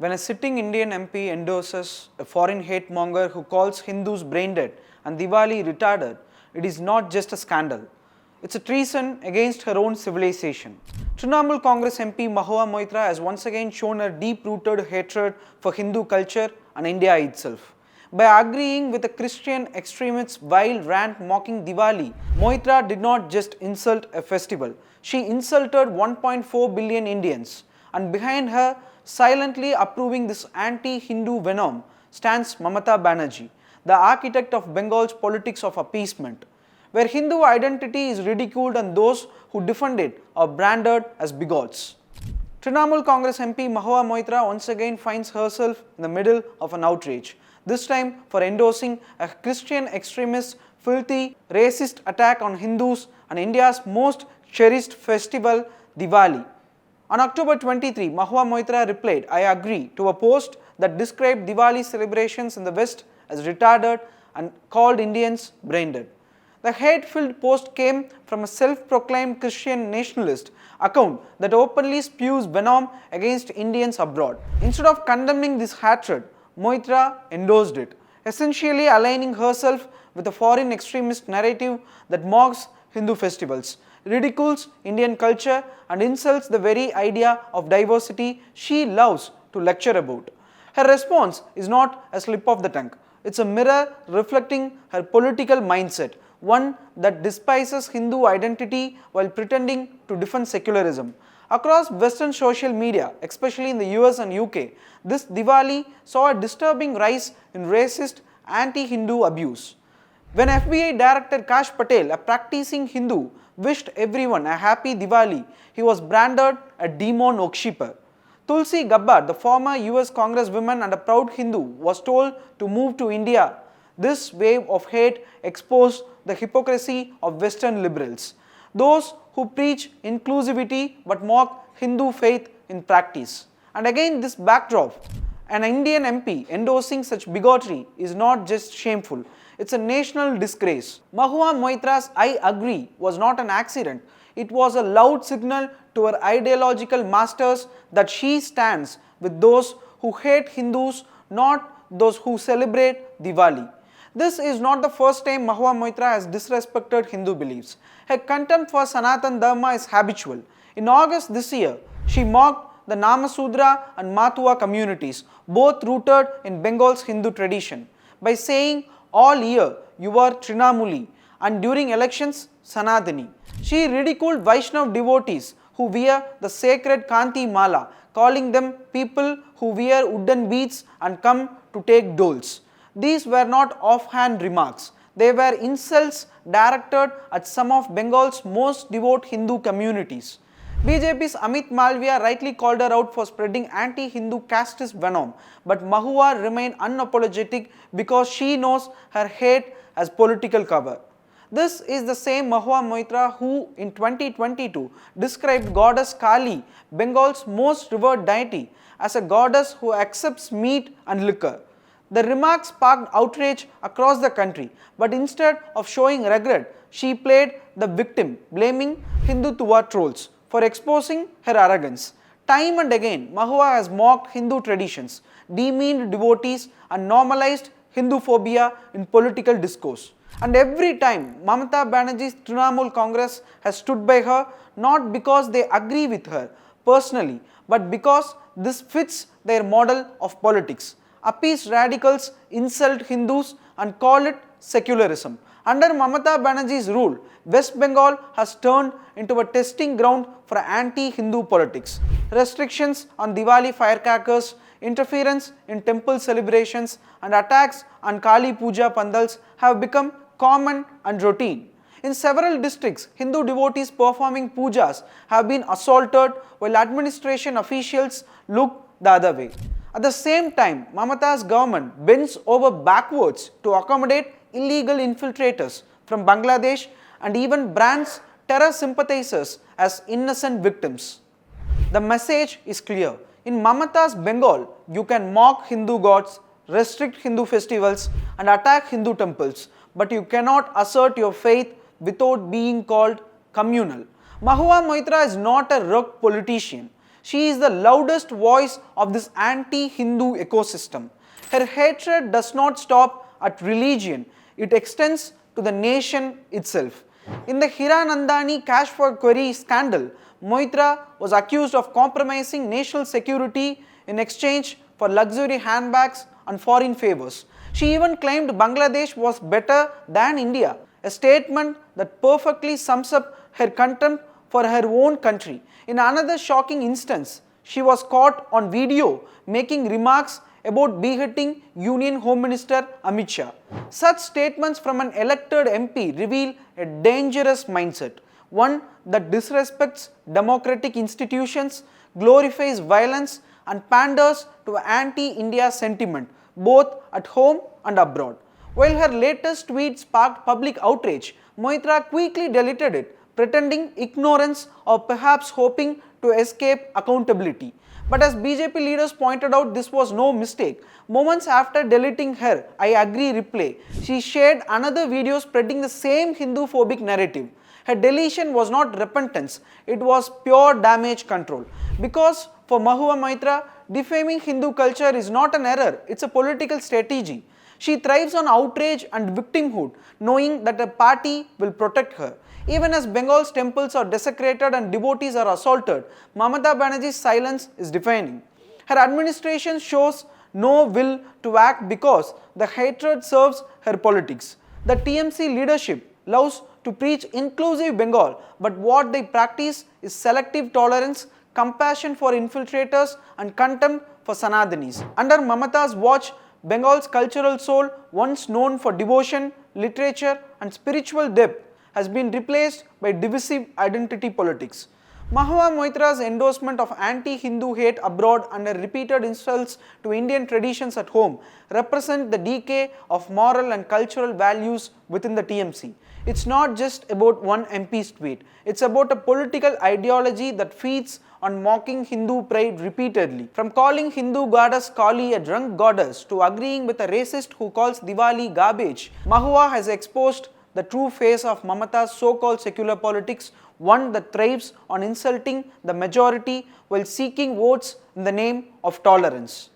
When a sitting Indian MP endorses a foreign hate-monger who calls Hindus brain-dead and Diwali retarded, it is not just a scandal. It's a treason against her own civilization. Trinamool Congress MP Mahua Moitra has once again shown her deep-rooted hatred for Hindu culture and India itself. By agreeing with a Christian extremist's vile rant mocking Diwali, Moitra did not just insult a festival, she insulted 1.4 billion Indians. And behind her, silently approving this anti-Hindu venom, stands Mamata Banerjee, the architect of Bengal's politics of appeasement, where Hindu identity is ridiculed and those who defend it are branded as bigots. Trinamool Congress MP Mahua Moitra once again finds herself in the middle of an outrage, this time for endorsing a Christian extremist's filthy, racist attack on Hindus and India's most cherished festival, Diwali. On October 23, Mahua Moitra replied, "I agree," to a post that described Diwali celebrations in the West as retarded and called Indians brain-dead. The hate-filled post came from a self-proclaimed Christian nationalist account that openly spews venom against Indians abroad. Instead of condemning this hatred, Moitra endorsed it, essentially aligning herself with a foreign extremist narrative that mocks Hindu festivals, ridicules Indian culture and insults the very idea of diversity she loves to lecture about. Her response is not a slip of the tongue. It's a mirror reflecting her political mindset, one that despises Hindu identity while pretending to defend secularism. Across Western social media, especially in the US and UK, this Diwali saw a disturbing rise in racist anti-Hindu abuse. When FBI Director Kash Patel, a practicing Hindu, wished everyone a happy Diwali, he was branded a demon worshipper. Tulsi Gabbard, the former US Congresswoman and a proud Hindu, was told to move to India. This wave of hate exposed the hypocrisy of Western liberals, those who preach inclusivity but mock Hindu faith in practice. And again, this backdrop, an Indian MP endorsing such bigotry is not just shameful, it's a national disgrace. Mahua Moitra's "I agree" was not an accident. It was a loud signal to her ideological masters that she stands with those who hate Hindus, not those who celebrate Diwali. This is not the first time Mahua Moitra has disrespected Hindu beliefs. Her contempt for Sanatan Dharma is habitual. In August this year, she mocked the Namasudra and Matua communities, both rooted in Bengal's Hindu tradition, by saying, "All year you are Trinamooli," and during elections, Sanatani. She ridiculed Vaishnav devotees who wear the sacred Kanti Mala, calling them people who wear wooden beads and come to take doles. These were not offhand remarks. They were insults directed at some of Bengal's most devout Hindu communities. BJP's Amit Malviya rightly called her out for spreading anti-Hindu casteist venom, but Mahua remained unapologetic because she knows her hate as political cover. This is the same Mahua Moitra who in 2022 described goddess Kali, Bengal's most revered deity, as a goddess who accepts meat and liquor. The remark sparked outrage across the country, but instead of showing regret, she played the victim, blaming Hindutva trolls for exposing her arrogance. Time and again, Mahua has mocked Hindu traditions, demeaned devotees and normalized Hinduphobia in political discourse. And every time, Mamata Banerjee's Trinamool Congress has stood by her, not because they agree with her personally, but because this fits their model of politics. Appease radicals, insult Hindus and call it secularism. Under Mamata Banerjee's rule, West Bengal has turned into a testing ground for anti-Hindu politics. Restrictions on Diwali firecrackers, interference in temple celebrations and attacks on Kali Puja pandals have become common and routine. In several districts, Hindu devotees performing pujas have been assaulted while administration officials look the other way. At the same time, Mamata's government bends over backwards to accommodate illegal infiltrators from Bangladesh and even brands terror sympathizers as innocent victims. The message is clear. In Mamata's Bengal, you can mock Hindu gods, restrict Hindu festivals and attack Hindu temples, but you cannot assert your faith without being called communal. Mahua Moitra is not a rogue politician. She is the loudest voice of this anti-Hindu ecosystem. Her hatred does not stop at religion, it extends to the nation itself. In the Hiranandani cash for query scandal, Moitra was accused of compromising national security in exchange for luxury handbags and foreign favors. She even claimed Bangladesh was better than India, a statement that perfectly sums up her contempt for her own country. In another shocking instance, she was caught on video making remarks about beheading Union Home Minister Amit Shah. Such statements from an elected MP reveal a dangerous mindset, one that disrespects democratic institutions, glorifies violence and panders to anti-India sentiment both at home and abroad. While her latest tweet sparked public outrage, Moitra quickly deleted it, pretending ignorance or perhaps hoping to escape accountability. But as BJP leaders pointed out, this was no mistake. Moments after deleting her "I agree" replay, she shared another video spreading the same Hindu-phobic narrative. Her deletion was not repentance, it was pure damage control. Because for Mahua Moitra, defaming Hindu culture is not an error, it's a political strategy. She thrives on outrage and victimhood, knowing that a party will protect her. Even as Bengal's temples are desecrated and devotees are assaulted, Mamata Banerjee's silence is deafening. Her administration shows no will to act because the hatred serves her politics. The TMC leadership loves to preach inclusive Bengal, but what they practice is selective tolerance, compassion for infiltrators and contempt for Sanatanis. Under Mamata's watch, Bengal's cultural soul, once known for devotion, literature and spiritual depth, has been replaced by divisive identity politics. Mahua Moitra's endorsement of anti-Hindu hate abroad and her repeated insults to Indian traditions at home represent the decay of moral and cultural values within the TMC. It's not just about one MP's tweet, it's about a political ideology that feeds on mocking Hindu pride repeatedly. From calling Hindu goddess Kali a drunk goddess to agreeing with a racist who calls Diwali garbage, Mahua has exposed the true face of Mamata's so-called secular politics, one that thrives on insulting the majority while seeking votes in the name of tolerance.